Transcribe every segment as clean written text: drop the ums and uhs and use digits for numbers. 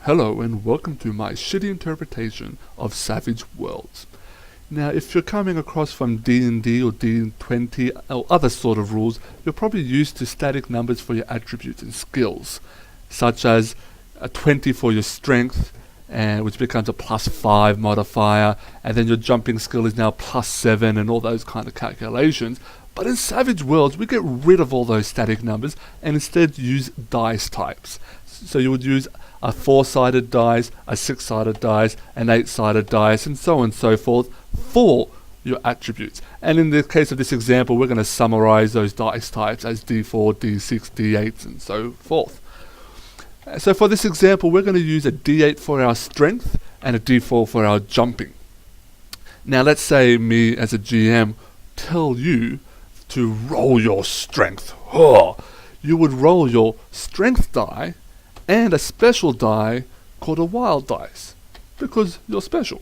Hello and welcome to my shitty interpretation of Savage Worlds. Now, if you're coming across from D&D or D20 or other sort of rules, you're probably used to static numbers for your attributes and skills, such as a 20 for your strength, which becomes a +5 modifier, and then your jumping skill is now +7 and all those kind of calculations. But in Savage Worlds, we get rid of all those static numbers and instead use dice types. So you would use a 4-sided dice, a 6-sided dice, an 8-sided dice, and so on and so forth for your attributes. And in the case of this example, we're going to summarize those dice types as D4, D6, D8s, and so forth. So for this example, we're going to use a D8 for our strength and a D4 for our jumping. Now let's say me as a GM tell you to roll your strength. You would roll your strength die and a special die called a wild dice, because you're special.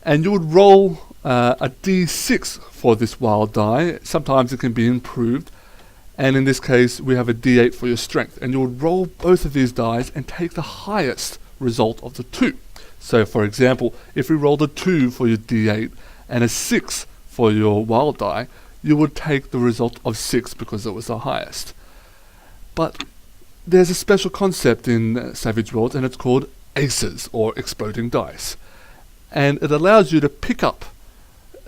And you would roll a D6 for this wild die. Sometimes it can be improved, and in this case we have a D8 for your strength, and you would roll both of these dice and take the highest result of the two. So for example, if we rolled a 2 for your D8 and a 6 for your wild die, you would take the result of 6 because it was the highest. But there's a special concept in Savage Worlds, and it's called aces, or exploding dice. And it allows you to pick up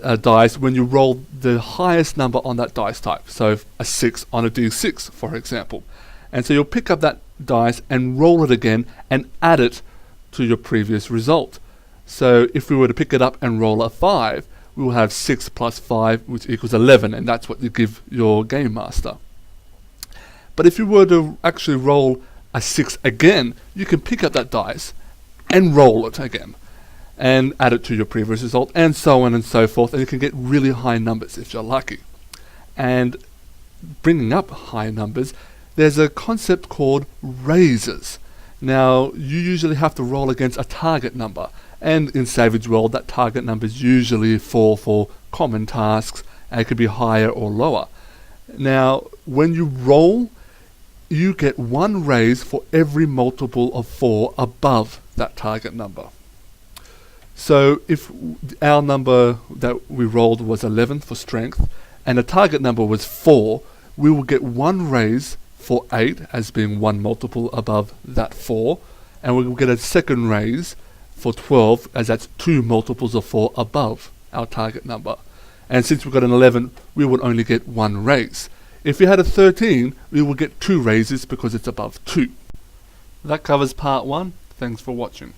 a dice when you roll the highest number on that dice type. So a 6 on a D6, for example. And so you'll pick up that dice and roll it again and add it to your previous result. So if we were to pick it up and roll a 5, we will have 6 plus 5, which equals 11, and that's what you give your game master. But if you were to actually roll a 6 again, you can pick up that dice and roll it again and add it to your previous result, and so on and so forth, and you can get really high numbers if you're lucky. And bringing up high numbers, there's a concept called raises. Now, you usually have to roll against a target number, and in Savage World that target number is usually 4 for common tasks, and it could be higher or lower. Now, when you roll, you get 1 raise for every multiple of 4 above that target number. So if our number that we rolled was 11 for strength and the target number was 4, we will get 1 raise for 8 as being 1 multiple above that 4, and we will get a second raise for 12 as that's 2 multiples of 4 above our target number. And since we've got an 11, we would only get 1 raise. If we had a 13, we will get 2 raises because it's above 2. That covers part 1. Thanks for watching.